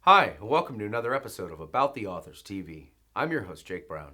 Hi, and welcome to another episode of About the Authors TV. I'm your host, Jake Brown.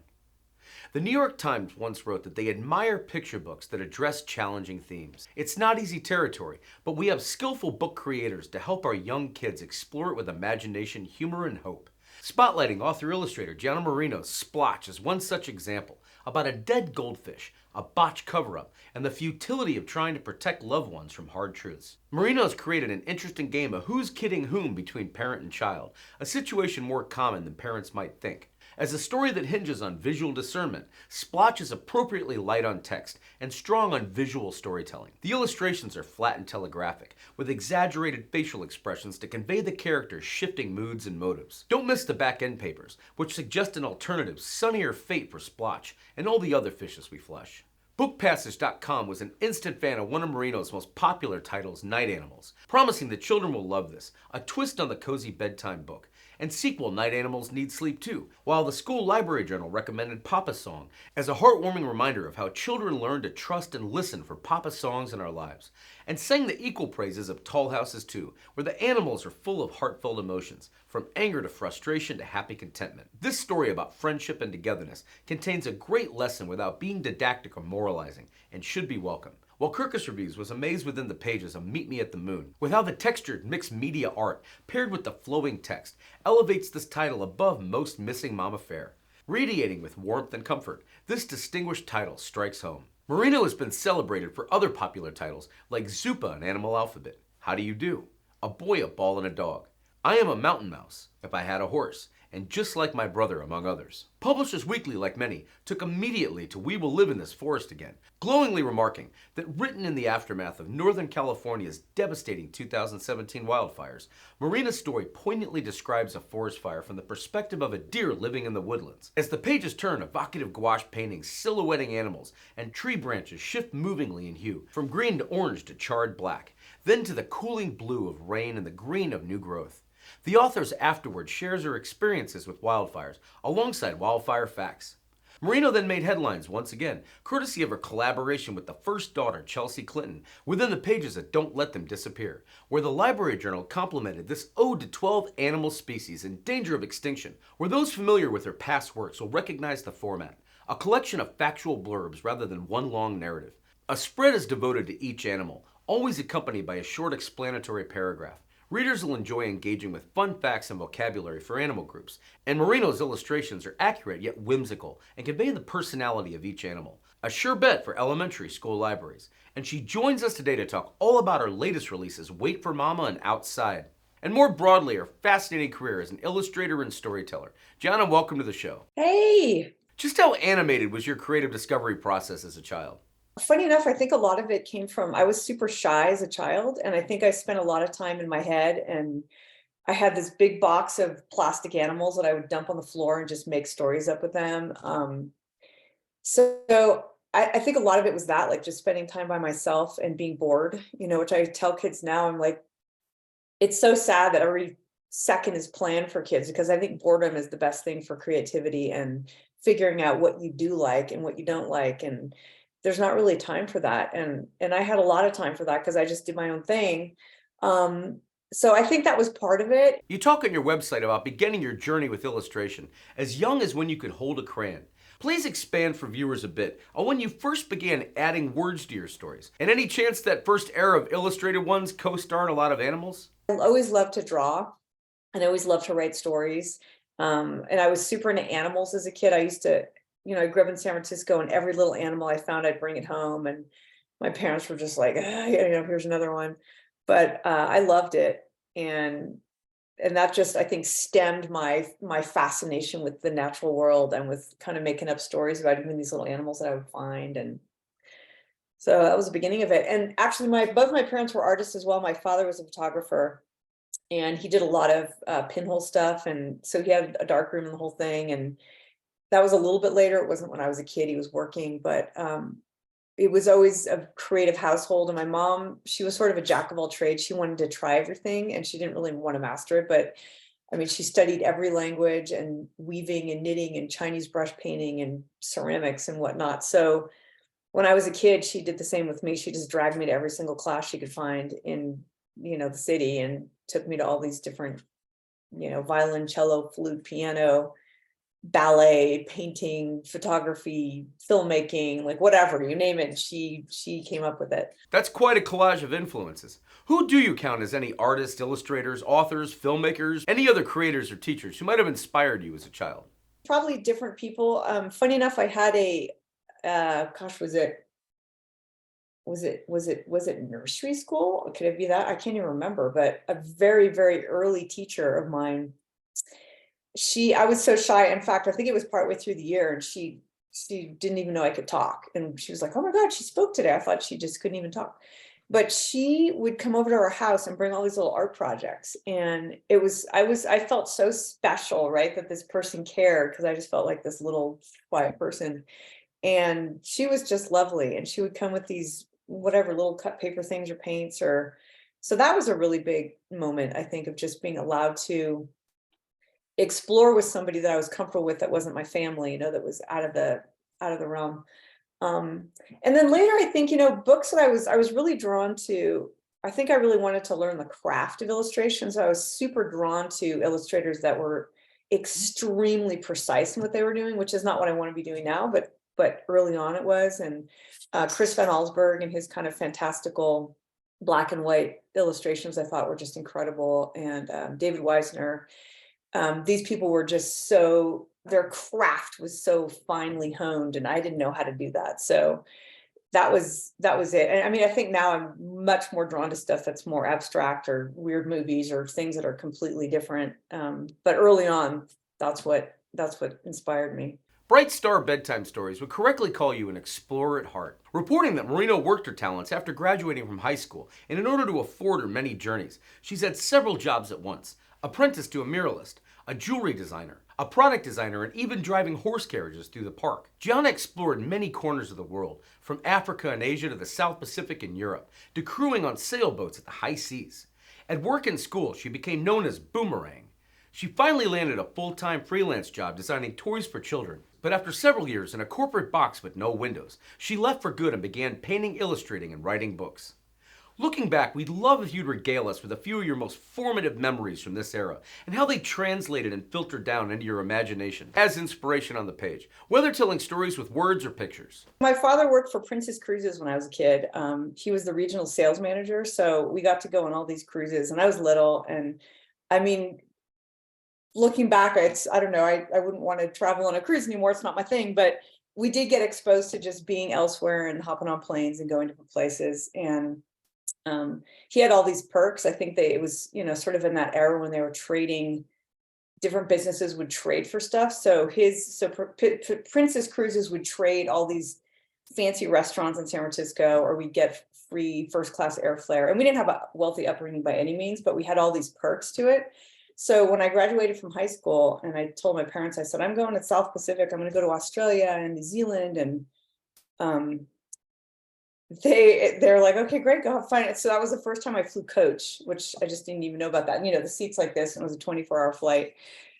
The New York Times once wrote that they admire picture books that address challenging themes. It's not easy territory, but we have skillful book creators to help our young kids explore it with imagination, humor, and hope. Spotlighting author illustrator Gianna Marino's Splotch is one such example about a dead goldfish, a botched cover up, and the futility of trying to protect loved ones from hard truths. Marino's created an interesting game of who's kidding whom between parent and child, a situation more common than parents might think. As a story that hinges on visual discernment, Splotch is appropriately light on text and strong on visual storytelling. The illustrations are flat and telegraphic, with exaggerated facial expressions to convey the characters' shifting moods and motives. Don't miss the back-end papers, which suggest an alternative, sunnier fate for Splotch and all the other fishes we flush. BookPassage.com was an instant fan of one of Marino's most popular titles, Night Animals, promising that children will love this, a twist on the cozy bedtime book. And sequel, Night Animals Need Sleep Too, while the school library journal recommended Papa's Song as a heartwarming reminder of how children learn to trust and listen for Papa's songs in our lives, and sang the equal praises of Tall Houses 2, where the animals are full of heartfelt emotions, from anger to frustration to happy contentment. This story about friendship and togetherness contains a great lesson without being didactic or moralizing, and should be welcome. While Kirkus Reviews was amazed within the pages of Meet Me at the Moon, with how the textured mixed media art, paired with the flowing text, elevates this title above most missing mama fare. Radiating with warmth and comfort, this distinguished title strikes home. Marino has been celebrated for other popular titles like Zupa and Animal Alphabet, How Do You Do, A Boy, a Ball, and a Dog, I Am a Mountain Mouse, If I Had a Horse, and Just Like My Brother, among others. Publishers Weekly, like many, took immediately to We Will Live in This Forest Again, glowingly remarking that written in the aftermath of Northern California's devastating 2017 wildfires, Marina's story poignantly describes a forest fire from the perspective of a deer living in the woodlands. As the pages turn, evocative gouache paintings silhouetting animals and tree branches shift movingly in hue, from green to orange to charred black, then to the cooling blue of rain and the green of new growth. The author afterward shares her experiences with wildfires, alongside wildfire facts. Marino then made headlines once again, courtesy of her collaboration with the first daughter, Chelsea Clinton, within the pages of Don't Let Them Disappear, where the Library Journal complimented this ode to 12 animal species in danger of extinction, where those familiar with her past works will recognize the format, a collection of factual blurbs rather than one long narrative. A spread is devoted to each animal, always accompanied by a short explanatory paragraph. Readers will enjoy engaging with fun facts and vocabulary for animal groups, and Marino's illustrations are accurate yet whimsical and convey the personality of each animal. A sure bet for elementary school libraries. And she joins us today to talk all about her latest releases, Wait for Mama and Outside. And more broadly, her fascinating career as an illustrator and storyteller. Gianna, welcome to the show. Hey, Just how animated was your creative discovery process as a child? funny enough, I think a lot of it came from I was super shy as a child, and I think I spent a lot of time in my head. And I had this big box of plastic animals that I would dump on the floor and just make stories up with them. So I think a lot of it was that, like just spending time by myself and being bored, which I tell kids now. I'm like, it's so sad that every second is planned for kids, because I think boredom is the best thing for creativity and figuring out what you do like and what you don't like. And there's not really time for that. And I had a lot of time for that because I just did my own thing. So I think that was part of it. You talk on your website about beginning your journey with illustration as young as when you could hold a crayon. Please expand for viewers a bit on when you first began adding words to your stories, and any chance that first era of illustrated ones co-starred a lot of animals? I always loved to draw, and I always loved to write stories. And I was super into animals as a kid. I used to, I grew up in San Francisco, and every little animal I found, I'd bring it home. And my parents were just like, "Ah, here's another one." But I loved it. And that just, I think, stemmed my fascination with the natural world and with kind of making up stories about even these little animals that I would find. And so that was the beginning of it. And actually, my both my parents were artists as well. My father was a photographer, and he did a lot of pinhole stuff, and so he had a dark room and the whole thing. And that was a little bit later. It wasn't when I was a kid. He was working, but it was always a creative household. And my mom, she was sort of a jack of all trades. She wanted to try everything, and she didn't really want to master it. But I mean, she studied every language, and weaving and knitting and Chinese brush painting and ceramics and whatnot. So when I was a kid, she did the same with me. She just dragged me to every single class she could find in, the city, and took me to all these different violin, cello, flute, piano, ballet, painting, photography, filmmaking, like whatever, you name it, she came up with it. That's quite a collage of influences. Who do you count as any artists, illustrators, authors, filmmakers, any other creators or teachers who might have inspired you as a child? Probably different people. Funny enough, I had a gosh, was it nursery school? Could it be that? I can't even remember, but a very, very early teacher of mine, I was so shy. In fact, I think it was partway through the year, and she didn't even know I could talk. And she was like, "Oh my God, she spoke today." I thought she just couldn't even talk. But she would come over to our house and bring all these little art projects. And I felt so special, right? That this person cared, because I just felt like this little quiet person. And she was just lovely. And she would come with these whatever little cut paper things or paints, or so that was a really big moment, I think, of just being allowed to explore with somebody that I was comfortable with, that wasn't my family, that was out of the realm. Um, and then later, I think, books that I was really drawn to. I think I really wanted to learn the craft of illustration. So I was super drawn to illustrators that were extremely precise in what they were doing, which is not what I want to be doing now, but early on it was. And Chris Van Allsburg and his kind of fantastical black and white illustrations, I thought were just incredible. And David Weisner. These people were just their craft was so finely honed, and I didn't know how to do that. So that was it. And I mean, I think now I'm much more drawn to stuff that's more abstract, or weird movies, or things that are completely different. But early on, that's what inspired me. Bright Star Bedtime Stories would correctly call you an explorer at heart, reporting that Marino worked her talents after graduating from high school, and in order to afford her many journeys, she's had several jobs at once: apprentice to a muralist, a jewelry designer, a product designer, and even driving horse carriages through the park. Gianna explored many corners of the world, from Africa and Asia to the South Pacific and Europe, to crewing on sailboats at the high seas. At work and school, she became known as Boomerang. She finally landed a full-time freelance job designing toys for children. But after several years in a corporate box with no windows, she left for good and began painting, illustrating, and writing books. Looking back, we'd love if you'd regale us with a few of your most formative memories from this era, and how they translated and filtered down into your imagination as inspiration on the page, whether telling stories with words or pictures. My father worked for Princess Cruises when I was a kid. He was the regional sales manager, so we got to go on all these cruises, and I was little. And I mean, looking back, I don't know, I wouldn't want to travel on a cruise anymore. It's not my thing, but we did get exposed to just being elsewhere and hopping on planes and going different places. And he had all these perks. I think it was, sort of in that era when they were trading, different businesses would trade for stuff. So Princess Cruises would trade all these fancy restaurants in San Francisco, or we'd get free first class airfare. And we didn't have a wealthy upbringing by any means, but we had all these perks to it. So when I graduated from high school, and I told my parents, I said, "I'm going to South Pacific. I'm going to go to Australia and New Zealand." And they're like, "Okay, great, go have fun." So that was the first time I flew coach, which I just didn't even know about that. The seats like this, and it was a 24-hour flight.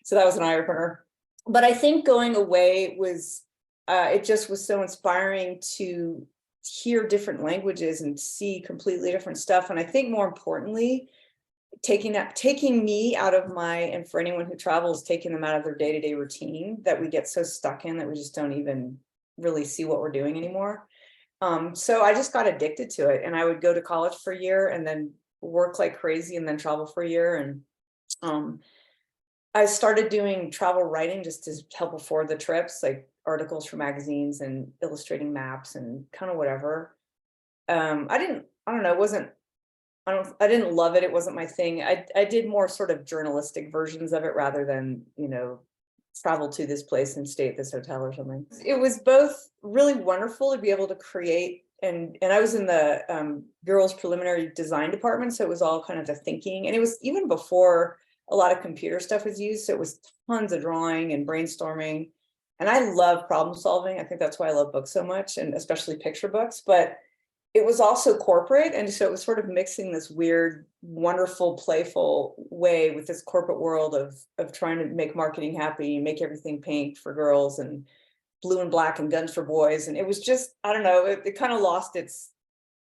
So that was an eye opener. But I think going away was, it just was so inspiring to hear different languages and see completely different stuff. And I think more importantly, taking me out of and for anyone who travels, taking them out of their day-to-day routine that we get so stuck in that we just don't even really see what we're doing anymore. So I just got addicted to it, and I would go to college for a year and then work like crazy and then travel for a year. And I started doing travel writing just to help afford the trips, like articles for magazines and illustrating maps and kind of whatever. I don't know, I didn't love it. It wasn't my thing. I did more sort of journalistic versions of it rather than, travel to this place and stay at this hotel or something. It was both really wonderful to be able to create, and I was in the girls' preliminary design department, so it was all kind of the thinking, and it was even before a lot of computer stuff was used, so it was tons of drawing and brainstorming, and I love problem solving. I think that's why I love books so much, and especially picture books. But it was also corporate, and so it was sort of mixing this weird, wonderful, playful way with this corporate world of trying to make marketing happy, make everything pink for girls and blue and black and guns for boys. And it was just, I don't know, it kind of lost its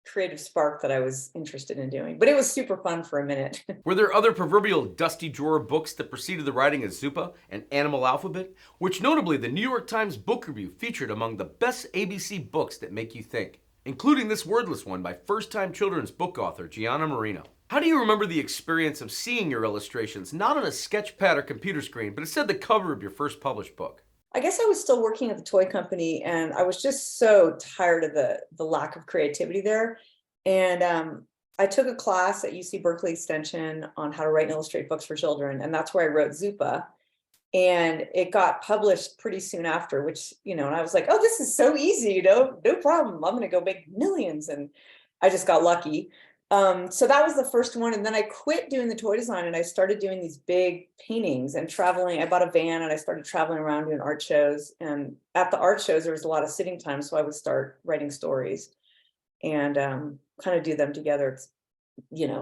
creative spark that I was interested in doing. But it was super fun for a minute. Were there other proverbial dusty drawer books that preceded the writing of Zupa and Animal Alphabet, which notably the New York Times Book Review featured among the best ABC books that make you think, including this wordless one by first-time children's book author Gianna Marino? How do you remember the experience of seeing your illustrations not on a sketch pad or computer screen, but instead the cover of your first published book? I guess I was still working at the toy company, and I was just so tired of the lack of creativity there. And I took a class at UC Berkeley Extension on how to write and illustrate books for children, and that's where I wrote Zupa. And it got published pretty soon after, which, and I was like, oh, this is so easy, no problem. I'm gonna go make millions. And I just got lucky. So that was the first one. And then I quit doing the toy design and I started doing these big paintings and traveling. I bought a van and I started traveling around doing art shows. And at the art shows, there was a lot of sitting time. So I would start writing stories and kind of do them together,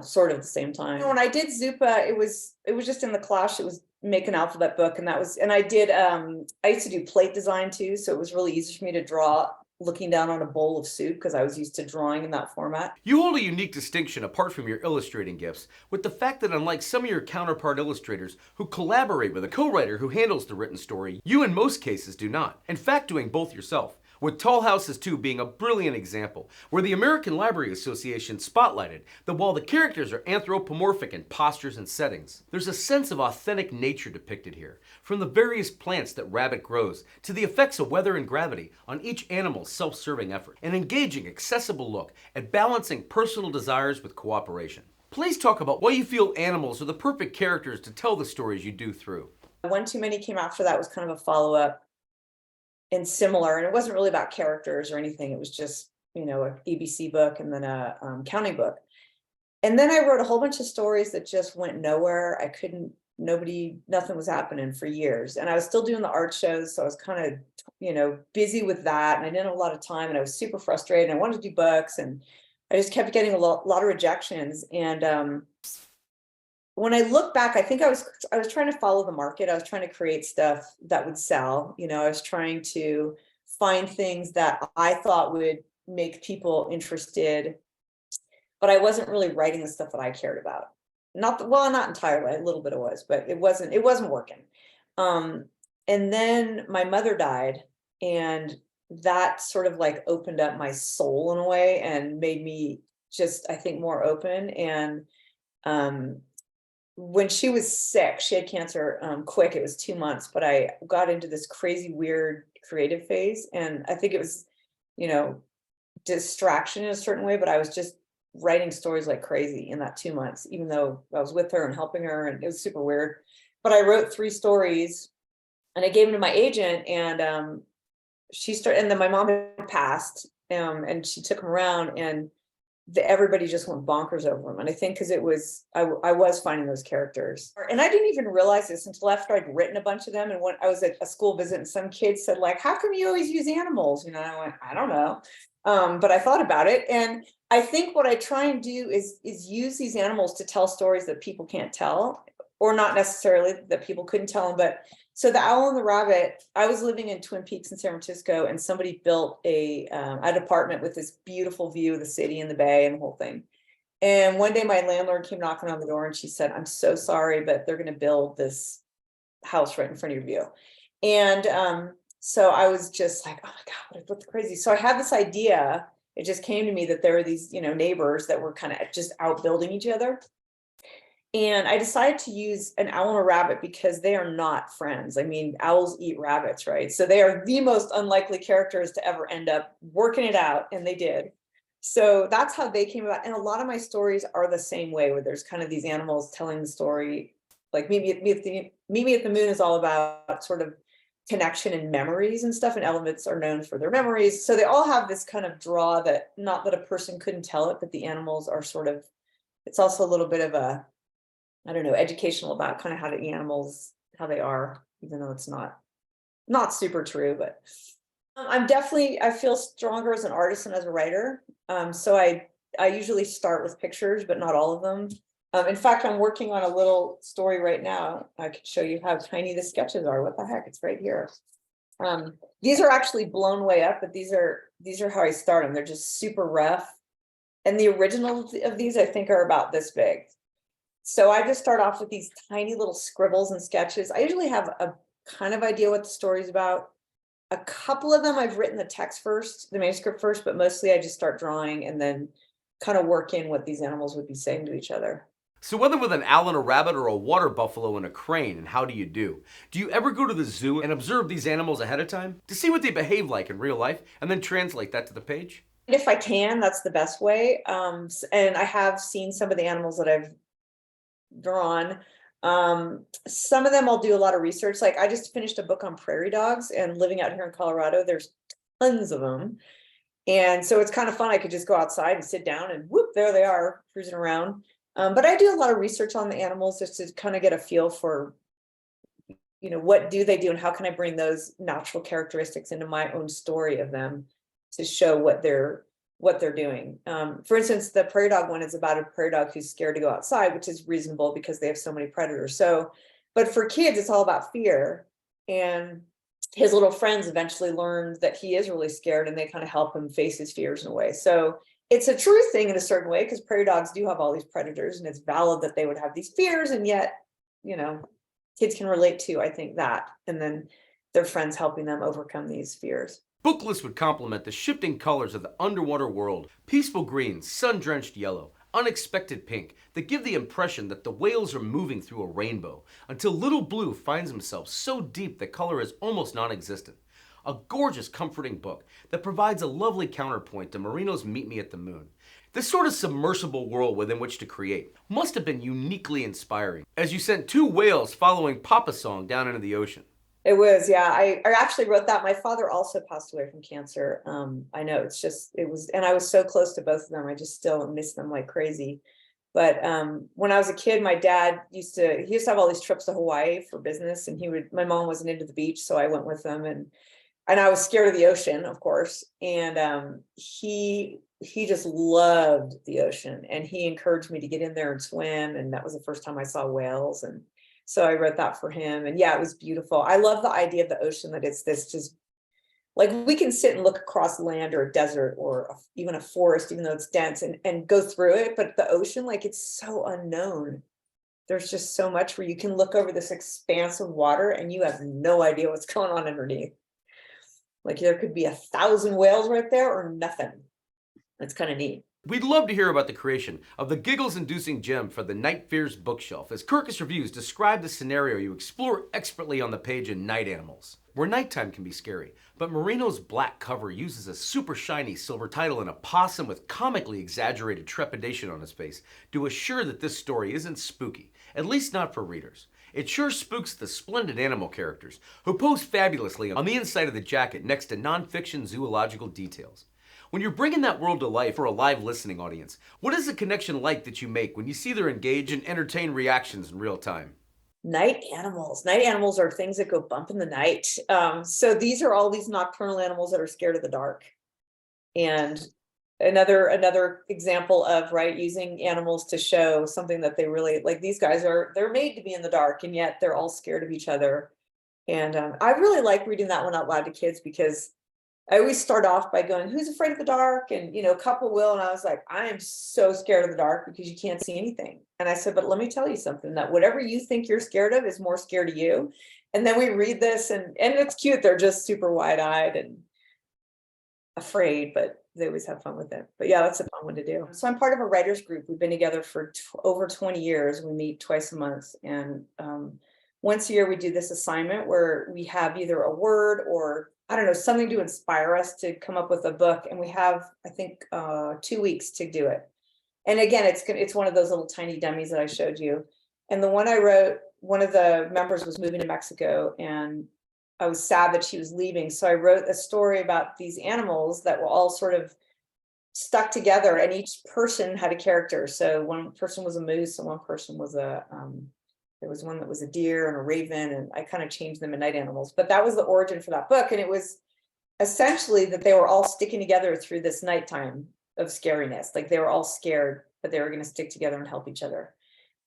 sort of at the same time. When I did Zupa, it was just in the class. It was make an alphabet book. And I used to do plate design too. So it was really easy for me to draw looking down on a bowl of soup because I was used to drawing in that format. You hold a unique distinction apart from your illustrating gifts with the fact that unlike some of your counterpart illustrators who collaborate with a co-writer who handles the written story, you in most cases do not. In fact, doing both yourself. With Tall Houses 2 being a brilliant example, where the American Library Association spotlighted that while the characters are anthropomorphic in postures and settings, there's a sense of authentic nature depicted here, from the various plants that Rabbit grows to the effects of weather and gravity on each animal's self-serving effort, an engaging, accessible look at balancing personal desires with cooperation. Please talk about why you feel animals are the perfect characters to tell the stories you do through. One Too Many came after that, was kind of a follow-up and similar, and it wasn't really about characters or anything. It was just, a ABC book and then a counting book. And then I wrote a whole bunch of stories that just went nowhere. Nothing was happening for years. And I was still doing the art shows. So I was kind of, busy with that. And I didn't have a lot of time and I was super frustrated. And I wanted to do books and I just kept getting a lot of rejections. And when I look back, I think I was trying to follow the market. I was trying to create stuff that would sell. I was trying to find things that I thought would make people interested, but I wasn't really writing the stuff that I cared about. Not entirely, a little bit it was, but it wasn't working. And then my mother died, and that sort of like opened up my soul in a way and made me just, I think, more open. And when she was sick, she had cancer quick, it was 2 months, but I got into this crazy, weird creative phase. And I think it was, distraction in a certain way, but I was just writing stories like crazy in that 2 months, even though I was with her and helping her, and it was super weird. But I wrote 3 stories and I gave them to my agent, and and then my mom had passed, and she took them around, and everybody just went bonkers over them. And I think because I was finding those characters, and I didn't even realize this until after I'd written a bunch of them. And when I was at a school visit, and some kids said, like, how come you always use animals? And I went, I don't know. But I thought about it. And I think what I try and do is use these animals to tell stories that people can't tell, or not necessarily that people couldn't tell them. But so the owl and the rabbit, I was living in Twin Peaks in San Francisco, and somebody built an apartment with this beautiful view of the city and the bay and the whole thing. And one day my landlord came knocking on the door and she said, I'm so sorry, but they're going to build this house right in front of your view. And so I was just like, oh my God, what's crazy? So I had this idea. It just came to me that there were these, neighbors that were kind of just outbuilding each other. And I decided to use an owl and a rabbit because they are not friends. I mean, owls eat rabbits, right? So they are the most unlikely characters to ever end up working it out, and they did. So that's how they came about. And a lot of my stories are the same way, where there's kind of these animals telling the story. Like Meet Me at the Moon is all about sort of connection and memories and stuff, and elements are known for their memories. So they all have this kind of draw that, not that a person couldn't tell it, but the animals are sort of, it's also a little bit of a, I don't know, educational about kind of how the animals, how they are, even though it's not super true. But I feel stronger as an artist than as a writer. So I usually start with pictures, but not all of them. In fact, I'm working on a little story right now. I could show you how tiny the sketches are. What the heck? It's right here. These are actually blown way up, but these are how I start them. They're just super rough. And the original of these, I think, are about this big. So I just start off with these tiny little scribbles and sketches. I usually have a kind of idea what the story's about. A couple of them I've written the text first, the manuscript first, but mostly I just start drawing and then kind of work in what these animals would be saying to each other. So whether with an owl and a rabbit or a water buffalo and a crane, and how do you do? Do you ever go to the zoo and observe these animals ahead of time to see what they behave like in real life and then translate that to the page? If I can, that's the best way. And I have seen some of the animals that I've drawn. Some of them I'll do a lot of research. Like I just finished a book on prairie dogs, and living out here in Colorado, there's tons of them. And so it's kind of fun. I could just go outside and sit down and whoop, there they are cruising around. But I do a lot of research on the animals just to kind of get a feel for, what do they do and how can I bring those natural characteristics into my own story of them to show what they're doing. For instance, the prairie dog one is about a prairie dog who's scared to go outside, which is reasonable because they have so many predators. So, but for kids, it's all about fear. And his little friends eventually learned that he is really scared, and they kind of help him face his fears in a way. So it's a true thing in a certain way, because prairie dogs do have all these predators, and it's valid that they would have these fears, and yet, kids can relate to, I think, that, and then their friends helping them overcome these fears. Book lists would complement the shifting colors of the underwater world. Peaceful green, sun-drenched yellow, unexpected pink that give the impression that the whales are moving through a rainbow, until little blue finds himself so deep that color is almost non-existent. A gorgeous, comforting book that provides a lovely counterpoint to Marino's Meet Me at the Moon. This sort of submersible world within which to create must have been uniquely inspiring, as you sent two whales following Papa Song down into the ocean. It was, yeah. I actually wrote that. My father also passed away from cancer. I know and I was so close to both of them. I just still miss them like crazy. But when I was a kid, my dad used to have all these trips to Hawaii for business, and my mom wasn't into the beach, so I went with them, and I was scared of the ocean, of course. And he just loved the ocean, and he encouraged me to get in there and swim. And that was the first time I saw whales. And so I wrote that for him. And yeah, it was beautiful. I love the idea of the ocean, that it's this just like we can sit and look across land or a desert or even a forest, even though it's dense, and go through it. But the ocean, like, it's so unknown. There's just so much where you can look over this expanse of water and you have no idea what's going on underneath. Like there could be 1,000 whales right there or nothing. That's kind of neat. We'd love to hear about the creation of the giggles-inducing gem for the Night Fears bookshelf, as Kirkus Reviews describe the scenario you explore expertly on the page in Night Animals, where nighttime can be scary, but Marino's black cover uses a super shiny silver title and a possum with comically exaggerated trepidation on his face to assure that this story isn't spooky, at least not for readers. It sure spooks the splendid animal characters, who pose fabulously on the inside of the jacket next to non-fiction zoological details. When you're bringing that world to life for a live listening audience, what is the connection like that you make when you see their engage and entertain reactions in real time? Night animals. Night animals are things that go bump in the night. So these are all these nocturnal animals that are scared of the dark. And another example of using animals to show something that they really like. These guys they're made to be in the dark, and yet they're all scared of each other. And I really like reading that one out loud to kids, because I always start off by going, who's afraid of the dark? And, a couple will. And I was like, I am so scared of the dark because you can't see anything. And I said, but let me tell you something, that whatever you think you're scared of is more scared of you. And then we read this, and it's cute. They're just super wide-eyed and afraid, but they always have fun with it. But yeah, that's a fun one to do. So I'm part of a writers group. We've been together for over 20 years. We meet twice a month. And once a year, we do this assignment where we have either a word or something to inspire us to come up with a book. And we have, I think, 2 weeks to do it. And again, it's one of those little tiny dummies that I showed you. And the one I wrote, one of the members was moving to Mexico, and I was sad that she was leaving. So I wrote a story about these animals that were all sort of stuck together, and each person had a character. So one person was a moose, and one person was there was one that was a deer and a raven, and I kind of changed them in night animals. But that was the origin for that book. And it was essentially that they were all sticking together through this nighttime of scariness. Like they were all scared, but they were going to stick together and help each other.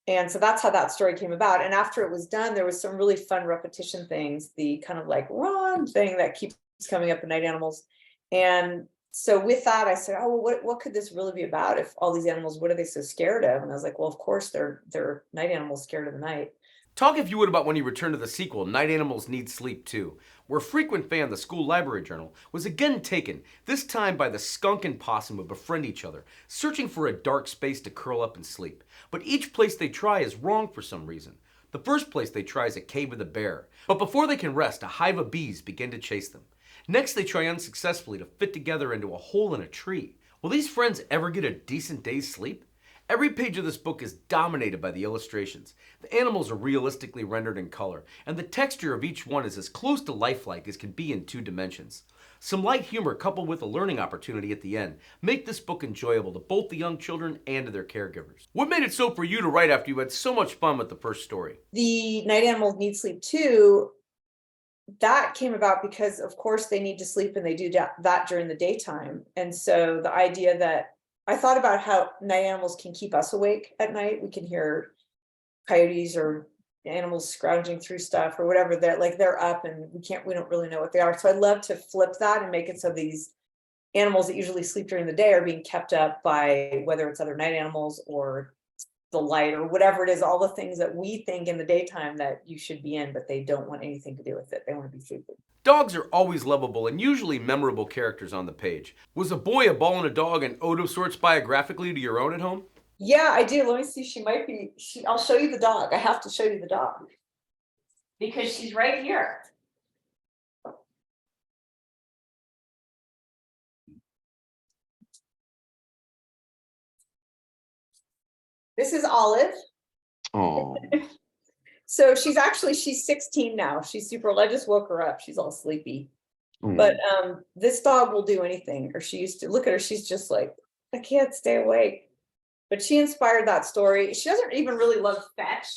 And so that's how that story came about. And after it was done, there was some really fun repetition things, the kind of like run thing that keeps coming up in Night Animals. And So with that, I said, oh, well, what could this really be about? If all these animals, what are they so scared of? And I was like, well, of course they're night animals scared of the night. Talk if you would about when you returned to the sequel, Night Animals Need Sleep Too, where frequent fan the school library journal was again taken, this time by the skunk and possum who befriend each other, searching for a dark space to curl up and sleep. But each place they try is wrong for some reason. The first place they try is a cave with a bear, but before they can rest, a hive of bees begin to chase them. Next, they try unsuccessfully to fit together into a hole in a tree. Will these friends ever get a decent day's sleep? Every page of this book is dominated by the illustrations. The animals are realistically rendered in color, and the texture of each one is as close to lifelike as can be in 2 dimensions. Some light humor coupled with a learning opportunity at the end make this book enjoyable to both the young children and to their caregivers. What made it so for you to write after you had so much fun with the first story? The Night Animals Need Sleep Too, that came about because of course they need to sleep and they do that during the daytime. And so the idea that I thought about how night animals can keep us awake at night. We can hear coyotes or animals scrounging through stuff or whatever. They're up and we don't really know what they are. So I'd love to flip that and make it so these animals that usually sleep during the day are being kept up by whether it's other night animals or the light or whatever it is, all the things that we think in the daytime that you should be in, but they don't want anything to do with it. They want to be sleeping. Dogs are always lovable and usually memorable characters on the page. Was A Boy, a Ball, and a Dog an ode of sorts biographically to your own at home? Yeah, I do. Let me see. She might be. I'll show you the dog. I have to show you the dog because she's right here. This is Olive. Oh. So she's 16 now. She's super old. I just woke her up. She's all sleepy. But this dog will do anything. Or she used to. Look at her. She's just like, I can't stay awake. But she inspired that story. She doesn't even really love fetch.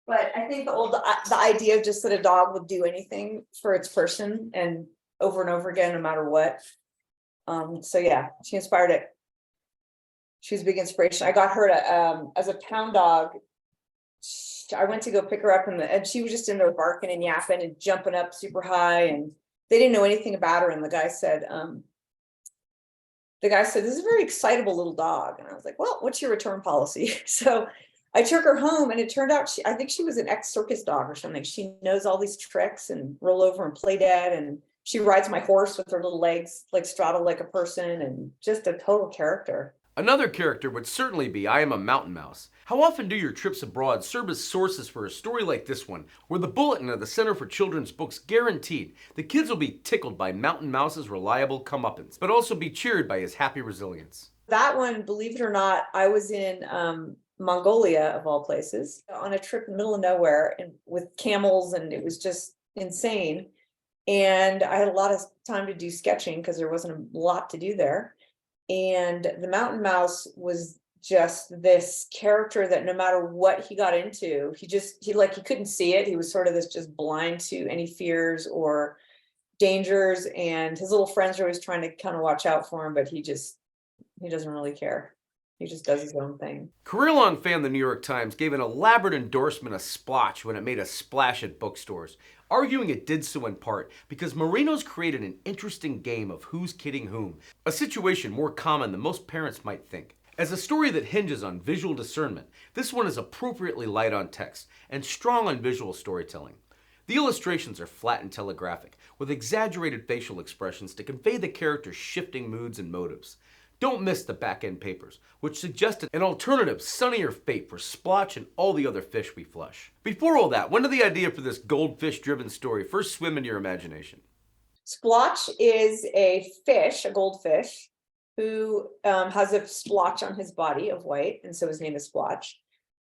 But I think the idea of just that a dog would do anything for its person and over again, no matter what. So yeah, she inspired it. She was a big inspiration. I got her to as a pound dog. I went to go pick her up and she was just in there barking and yapping and jumping up super high, and they didn't know anything about her. And the guy said, this is a very excitable little dog. And I was like, well, what's your return policy? So I took her home and it turned out I think she was an ex-circus dog or something. She knows all these tricks and roll over and play dead. And she rides my horse with her little legs, like straddled like a person, and just a total character. Another character would certainly be I Am a Mountain Mouse. How often do your trips abroad serve as sources for a story like this one, where the bulletin of the Center for Children's Books guaranteed the kids will be tickled by Mountain Mouse's reliable comeuppance, but also be cheered by his happy resilience? That one, believe it or not, I was in Mongolia, of all places, on a trip in the middle of nowhere and with camels, and it was just insane. And I had a lot of time to do sketching because there wasn't a lot to do there. And the Mountain Mouse was just this character that no matter what he got into, he couldn't see it. He was sort of this just blind to any fears or dangers. And his little friends are always trying to kind of watch out for him, but he doesn't really care. He just does his own thing. Career-long fan of the New York Times gave an elaborate endorsement of Splotch when it made a splash at bookstores, arguing it did so in part because Marino's created an interesting game of who's kidding whom, a situation more common than most parents might think. As a story that hinges on visual discernment, this one is appropriately light on text and strong on visual storytelling. The illustrations are flat and telegraphic, with exaggerated facial expressions to convey the character's shifting moods and motives. Don't miss the back-end papers, which suggested an alternative, sunnier fate for Splotch and all the other fish we flush. Before all that, when did the idea for this goldfish-driven story first swim into your imagination? Splotch is a fish, a goldfish, who has a splotch on his body of white, and so his name is Splotch.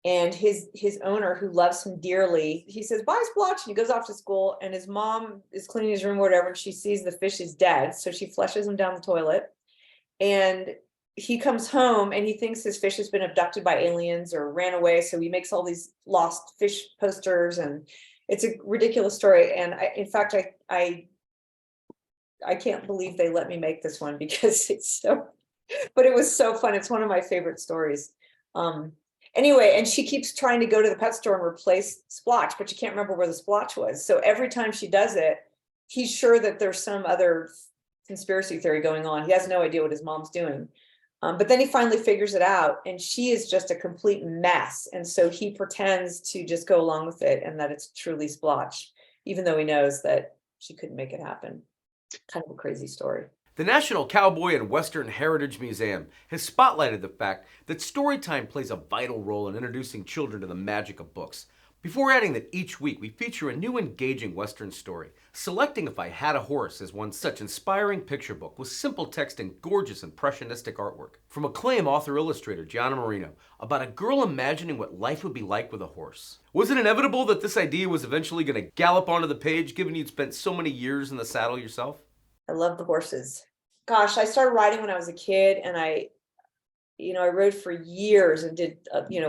And his owner, who loves him dearly, he says, bye, Splotch, and he goes off to school, and his mom is cleaning his room or whatever, and she sees the fish is dead, so she flushes him down the toilet. And he comes home and he thinks his fish has been abducted by aliens or ran away. So he makes all these lost fish posters, and it's a ridiculous story. And in fact, I can't believe they let me make this one because but it was so fun. It's one of my favorite stories. Anyway, and she keeps trying to go to the pet store and replace Splotch, but she can't remember where the Splotch was. So every time she does it, he's sure that there's some other conspiracy theory going on. He has no idea what his mom's doing. But then he finally figures it out, and she is just a complete mess. And so he pretends to just go along with it and that it's truly splotch, even though he knows that she couldn't make it happen. Kind of a crazy story. The National Cowboy and Western Heritage Museum has spotlighted the fact that storytime plays a vital role in introducing children to the magic of books. Before adding that each week we feature a new engaging Western story, selecting If I Had a Horse as one such inspiring picture book with simple text and gorgeous impressionistic artwork. From acclaimed author-illustrator Gianna Marino, about a girl imagining what life would be like with a horse. Was it inevitable that this idea was eventually going to gallop onto the page, given you'd spent so many years in the saddle yourself? I love the horses. Gosh, I started riding when I was a kid, and I rode for years and did,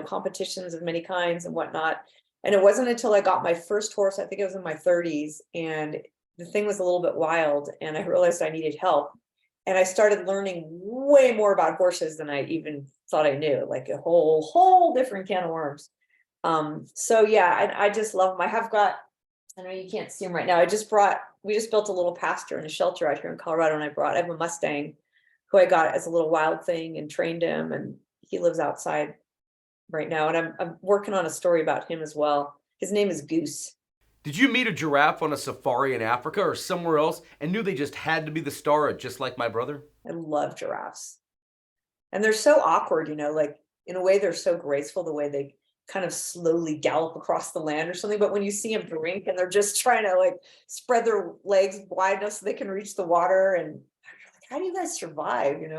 competitions of many kinds and whatnot. And it wasn't until I got my first horse, I think it was in my 30s, and the thing was a little bit wild, and I realized I needed help. And I started learning way more about horses than I even thought I knew, like a whole different can of worms. So yeah, I just love them. I know you can't see them right now. We just built a little pasture and a shelter out here in Colorado, and I have a Mustang who I got as a little wild thing and trained him, and he lives outside right now. And I'm working on a story about him as well. His name is Goose. Did you meet a giraffe on a safari in Africa or somewhere else and knew they just had to be the star of Just Like My Brother? I love giraffes. And they're so awkward, like in a way they're so graceful, the way they kind of slowly gallop across the land or something. But when you see them drink and they're just trying to like spread their legs wide enough so they can reach the water, and how do you guys survive, And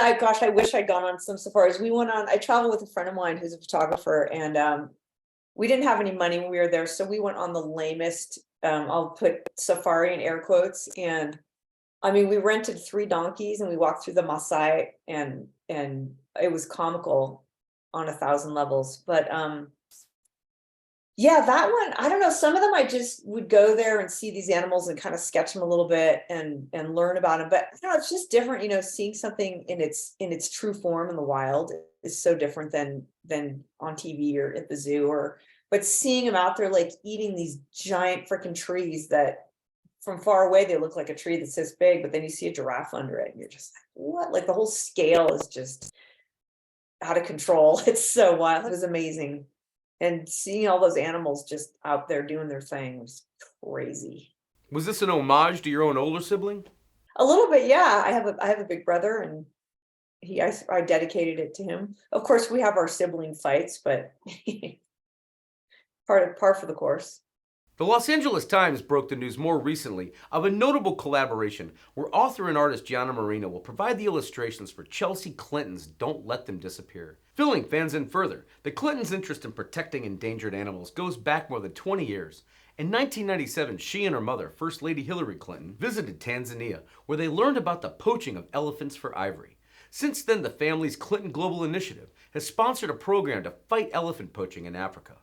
I wish I'd gone on some safaris. I traveled with a friend of mine who's a photographer, and we didn't have any money when we were there. So we went on the lamest, I'll put safari in air quotes. And I mean, we rented 3 donkeys and we walked through the Maasai, and it was comical on 1,000 levels. But yeah, that one, I don't know. Some of them I just would go there and see these animals and kind of sketch them a little bit and learn about them. But I don't know, it's just different, seeing something in its true form in the wild is so different than on TV or at the zoo, but seeing them out there like eating these giant freaking trees that from far away they look like a tree that's this big, but then you see a giraffe under it and you're just like, what? Like the whole scale is just out of control. It's so wild. It was amazing. And seeing all those animals just out there doing their thing was crazy. Was this an homage to your own older sibling? A little bit, yeah. I have a big brother, and I dedicated it to him. Of course, we have our sibling fights, but par for the course. The Los Angeles Times broke the news more recently of a notable collaboration where author and artist Gianna Marino will provide the illustrations for Chelsea Clinton's Don't Let Them Disappear. Filling fans in further, the Clintons' interest in protecting endangered animals goes back more than 20 years. In 1997, she and her mother, First Lady Hillary Clinton, visited Tanzania, where they learned about the poaching of elephants for ivory. Since then, the family's Clinton Global Initiative has sponsored a program to fight elephant poaching in Africa.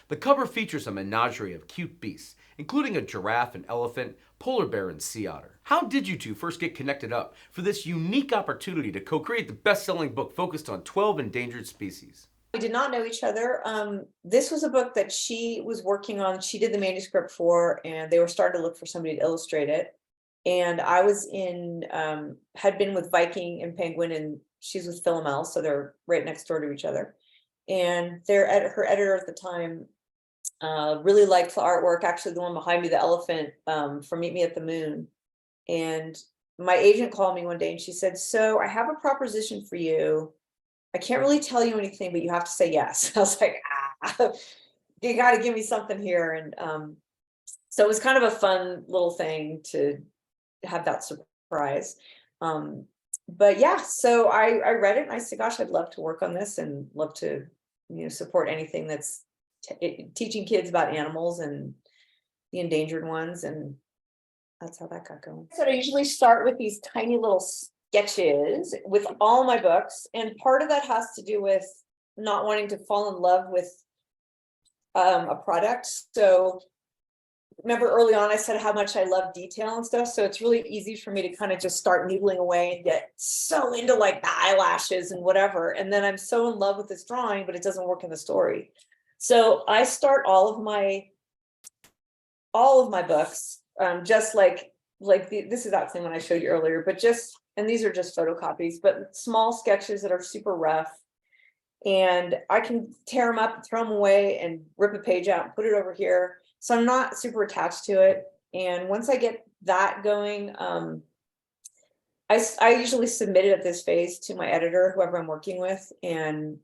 The cover features a menagerie of cute beasts, including a giraffe, an elephant, polar bear, and sea otter. How did you two first get connected up for this unique opportunity to co-create the best-selling book focused on 12 endangered species? We did not know each other. This was a book that she was working on. She did the manuscript for, and they were starting to look for somebody to illustrate it. And I was had been with Viking and Penguin, and she's with Philomel, so they're right next door to each other. And her editor at the time really liked the artwork. Actually, the one behind me, the elephant from Meet Me at the Moon. And my agent called me one day and she said, "So I have a proposition for you. I can't really tell you anything, but you have to say yes." I was like, you got to give me something here. And so it was kind of a fun little thing to have that surprise. But yeah, so I read it and I said, gosh, I'd love to work on this and love to, support anything that's teaching kids about animals and the endangered ones. And that's how that got going. So I usually start with these tiny little sketches with all my books. And part of that has to do with not wanting to fall in love with a product. So remember early on, I said how much I love detail and stuff. So it's really easy for me to kind of just start needling away and get so into like the eyelashes and whatever. And then I'm so in love with this drawing, but it doesn't work in the story. So I start all of my books, just like like this is that thing when I showed you earlier, but just, and these are just photocopies, but small sketches that are super rough. And I can tear them up and throw them away and rip a page out and put it over here. So I'm not super attached to it. And once I get that going, I usually submit it at this phase to my editor, whoever I'm working with, and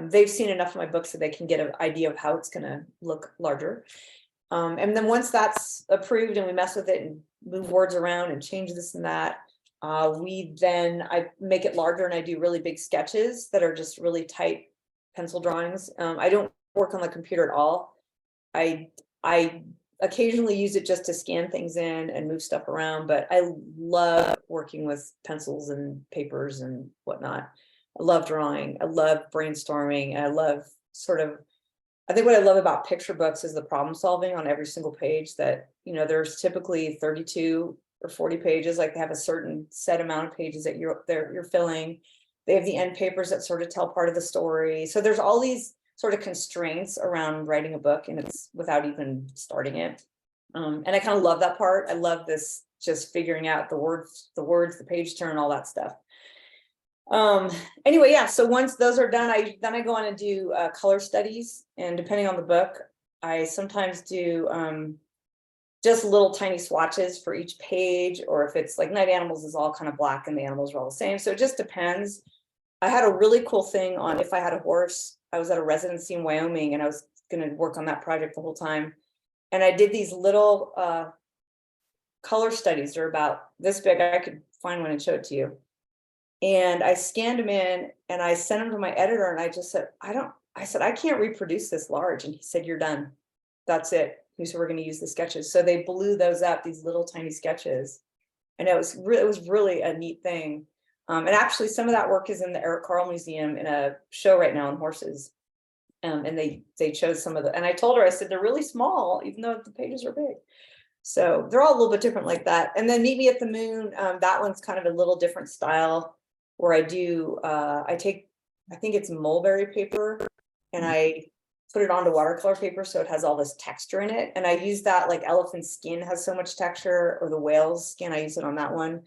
they've seen enough of my books so they can get an idea of how it's going to look larger. And then once that's approved and we mess with it and move words around and change this and that, I make it larger and I do really big sketches that are just really tight pencil drawings. I don't work on the computer at all. I occasionally use it just to scan things in and move stuff around, but I love working with pencils and papers and whatnot. I love drawing. I love brainstorming. I think what I love about picture books is the problem solving on every single page. That, there's typically 32 or 40 pages, like they have a certain set amount of pages that you're filling. They have the end papers that sort of tell part of the story. So there's all these sort of constraints around writing a book, and it's without even starting it. And I kind of love that part. I love this, just figuring out the words, the page turn, all that stuff. Anyway, yeah, so once those are done, I go on and do color studies, and depending on the book, I sometimes do just little tiny swatches for each page, or if it's like Night Animals is all kind of black and the animals are all the same. So it just depends. I had a really cool thing on If I Had a Horse. I was at a residency in Wyoming and I was going to work on that project the whole time. And I did these little color studies. They're about this big. I could find one and show it to you. And I scanned them in and I sent them to my editor, and I just said, I can't reproduce this large. And he said, you're done. That's it. He said, we're going to use the sketches. So they blew those up, these little tiny sketches. And it was really a neat thing. And actually some of that work is in the Eric Carle Museum in a show right now on horses. And they chose some of the, and I told her, I said, they're really small, even though the pages are big. So they're all a little bit different like that. And then Meet Me at the Moon, that one's kind of a little different style, where I do, I think it's mulberry paper, and I put it onto watercolor paper so it has all this texture in it. And I use that, like elephant skin has so much texture, or the whale's skin, I use it on that one.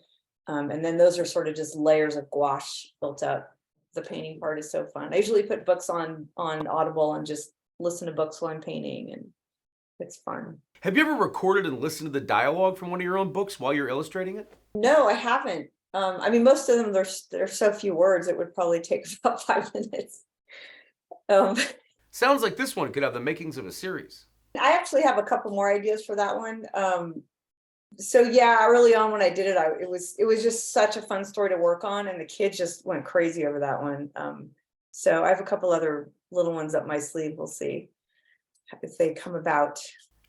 And then those are sort of just layers of gouache built up. The painting part is so fun. I usually put books on Audible and just listen to books while I'm painting, and it's fun. Have you ever recorded and listened to the dialogue from one of your own books while you're illustrating it? No, I haven't. I mean, most of them, there's so few words, it would probably take about 5 minutes. Sounds like this one could have the makings of a series. I actually have a couple more ideas for that one. So yeah, early on when I did it, it was just such a fun story to work on, and the kids just went crazy over that one. So I have a couple other little ones up my sleeve. We'll see if they come about.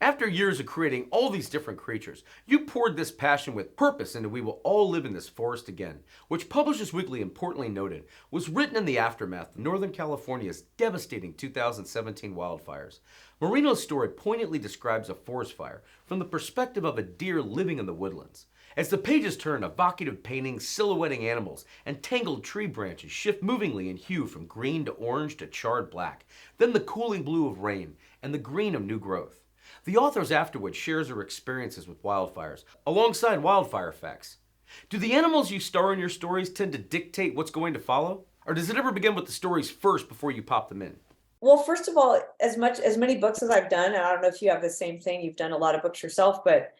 After years of creating all these different creatures, you poured this passion with purpose into We Will All Live in This Forest Again, which Publishers Weekly importantly noted was written in the aftermath of Northern California's devastating 2017 wildfires. Marino's story poignantly describes a forest fire from the perspective of a deer living in the woodlands. As the pages turn, evocative paintings silhouetting animals and tangled tree branches shift movingly in hue from green to orange to charred black, then the cooling blue of rain and the green of new growth. The author afterwards shares her experiences with wildfires, alongside wildfire facts. Do the animals you star in your stories tend to dictate what's going to follow? Or does it ever begin with the stories first before you pop them in? Well, first of all, as many books as I've done, and I don't know if you have the same thing, you've done a lot of books yourself, but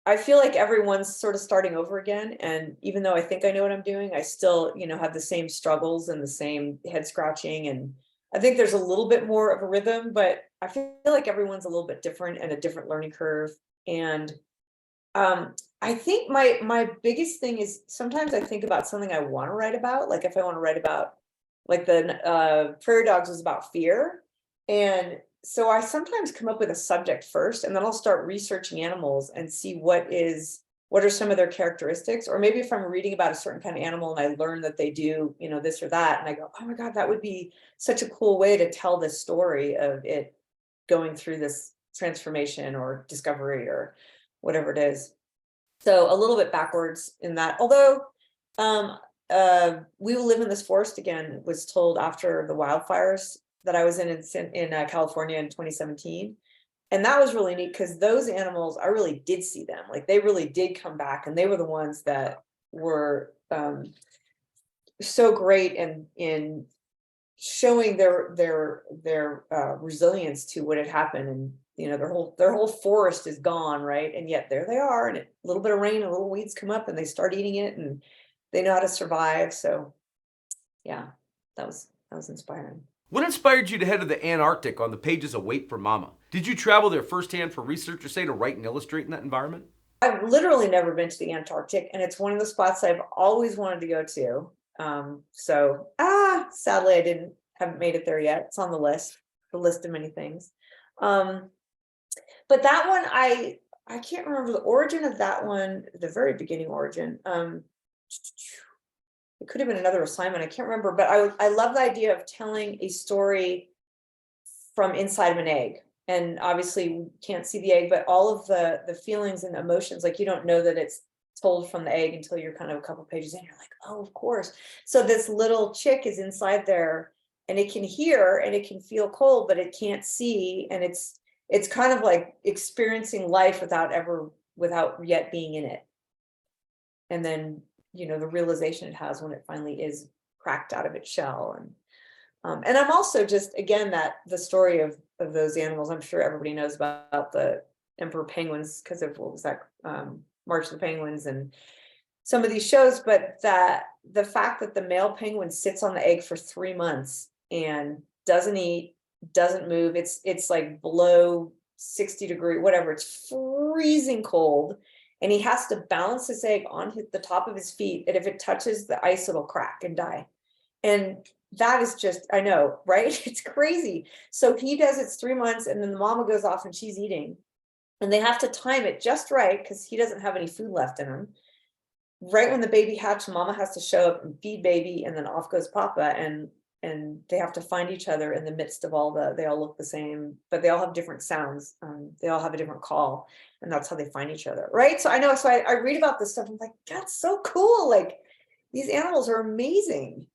I feel like everyone's sort of starting over again. And even though I think I know what I'm doing, I still, have the same struggles and the same head scratching. And I think there's a little bit more of a rhythm, but I feel like everyone's a little bit different and a different learning curve. And I think my biggest thing is sometimes I think about something I want to write about. Like if I want to write about, like the Prairie Dogs was about fear. And so I sometimes come up with a subject first, and then I'll start researching animals and see what are some of their characteristics. Or maybe if I'm reading about a certain kind of animal and I learn that they do, this or that, and I go, oh my God, that would be such a cool way to tell this story of it going through this transformation or discovery or whatever it is. So a little bit backwards in that. Although We Will Live in This Forest Again was told after the wildfires that I was in California in 2017. And that was really neat because those animals, I really did see them. Like they really did come back, and they were the ones that were so great in showing their resilience to what had happened. And their whole forest is gone, right? And yet there they are, and a little bit of rain, and little weeds come up, and they start eating it, and they know how to survive. So yeah, that was inspiring. What inspired you to head to the Antarctic on the pages of Wait for Mama? Did you travel there firsthand for research or say to write and illustrate in that environment? I've literally never been to the Antarctic, and it's one of the spots I've always wanted to go to. So sadly haven't made it there yet. It's on the list of many things. But that one, I can't remember the origin of that one, the very beginning origin. It could have been another assignment, I can't remember, but I love the idea of telling a story from inside of an egg. And obviously we can't see the egg, but all of the feelings and emotions, like you don't know that it's told from the egg until you're kind of a couple pages in. You're like, oh, of course. So this little chick is inside there, and it can hear and it can feel cold, but it can't see. And it's kind of like experiencing life without yet being in it. And then, the realization it has when it finally is cracked out of its shell. And I'm also just, again, that the story of those animals, I'm sure everybody knows about the emperor penguins because of what was that, March of the Penguins and some of these shows, but that the fact that the male penguin sits on the egg for 3 months and doesn't eat, doesn't move, it's like below 60 degree, whatever, it's freezing cold. And he has to balance his egg on the top of his feet. And if it touches the ice, it'll crack and die. And that is just, I know, right? It's crazy. So he does it's 3 months, and then the mama goes off and she's eating. And they have to time it just right because he doesn't have any food left in him. Right when the baby hatches, mama has to show up and feed baby, and then off goes papa. And they have to find each other in the midst of they all look the same, but they all have different sounds. They all have a different call, and that's how they find each other, right? So I know, so I read about this stuff. I'm like, that's so cool. Like, these animals are amazing.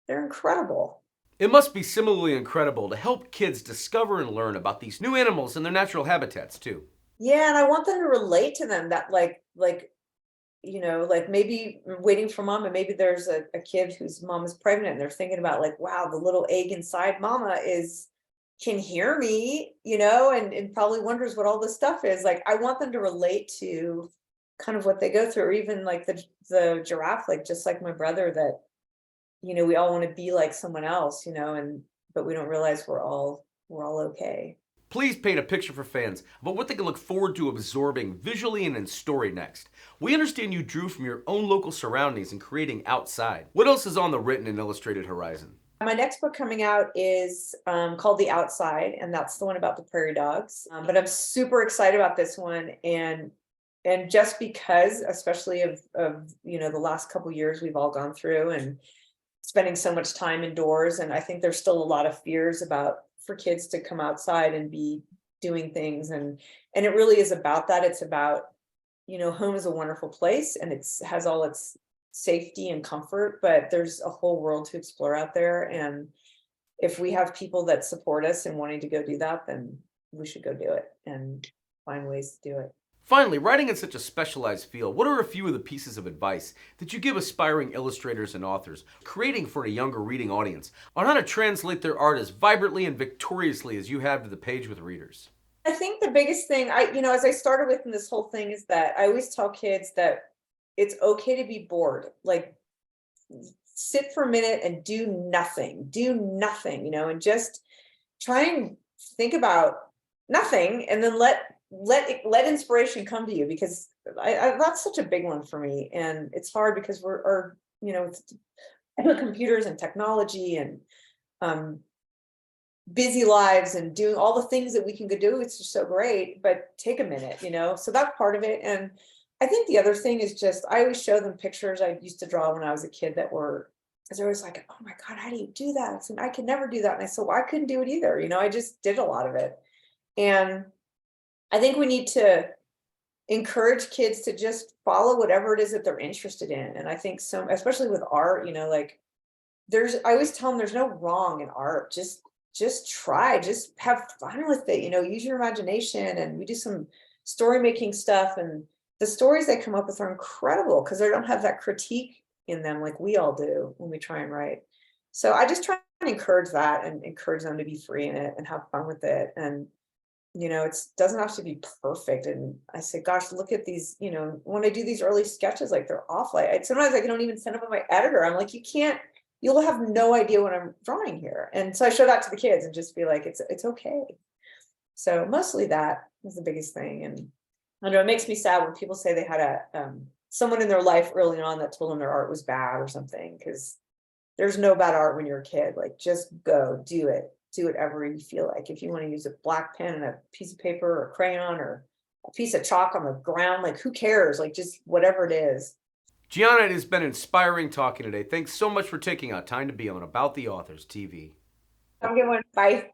They're incredible. It must be similarly incredible to help kids discover and learn about these new animals and their natural habitats too. Yeah, and I want them to relate to them, that like maybe waiting for mama, maybe there's a kid whose mom is pregnant, and they're thinking about like, wow, the little egg inside mama can hear me, and probably wonders what all this stuff is. Like, I want them to relate to kind of what they go through, or even like the giraffe, like just like my brother, that we all want to be like someone else, but we don't realize we're all okay. Please paint a picture for fans about what they can look forward to absorbing visually and in story next. We understand you drew from your own local surroundings in creating Outside. What else is on the written and illustrated horizon? My next book coming out is called The Outside, and that's the one about the prairie dogs. But I'm super excited about this one, and just because, especially of the last couple years we've all gone through and spending so much time indoors, and I think there's still a lot of fears for kids to come outside and be doing things, and it really is about that. It's about, home is a wonderful place, and has all its safety and comfort, but there's a whole world to explore out there. And if we have people that support us in wanting to go do that, then we should go do it and find ways to do it. Finally, writing in such a specialized field, what are a few of the pieces of advice that you give aspiring illustrators and authors creating for a younger reading audience on how to translate their art as vibrantly and victoriously as you have to the page with readers? I think the biggest thing, as I started with in this whole thing, is that I always tell kids that it's okay to be bored. Like, sit for a minute and do nothing, and just try and think about nothing, and then let inspiration come to you, because that's such a big one for me. And it's hard because it's computers and technology and busy lives and doing all the things that we can go do. It's just so great, but take a minute, so that's part of it. And I think the other thing is just, I always show them pictures I used to draw when I was a kid because they're always like, oh my God, how do you do that? And I could never do that. And I said, well, I couldn't do it either. I just did a lot of it. And I think we need to encourage kids to just follow whatever it is that they're interested in. And I think especially with art, I always tell them there's no wrong in art. Just just try, just have fun with it, use your imagination. And we do some story making stuff, and the stories they come up with are incredible because they don't have that critique in them like we all do when we try and write. So I just try and encourage that and encourage them to be free in it and have fun with it. And it doesn't have to be perfect. And I say, gosh, look at these, when I do these early sketches, like they're awful. Sometimes I don't even send them to my editor. I'm like, you'll have no idea what I'm drawing here. And so I show that to the kids and just be like, it's okay. So mostly that was the biggest thing. And I know it makes me sad when people say they had someone in their life early on that told them their art was bad or something, because there's no bad art when you're a kid. Like, just go do it. Do whatever you feel like. If you want to use a black pen and a piece of paper or a crayon or a piece of chalk on the ground, like, who cares? Like, just whatever it is. Gianna, it has been inspiring talking today. Thanks so much for taking out time to be on About the Authors TV. Have a good one. Bye.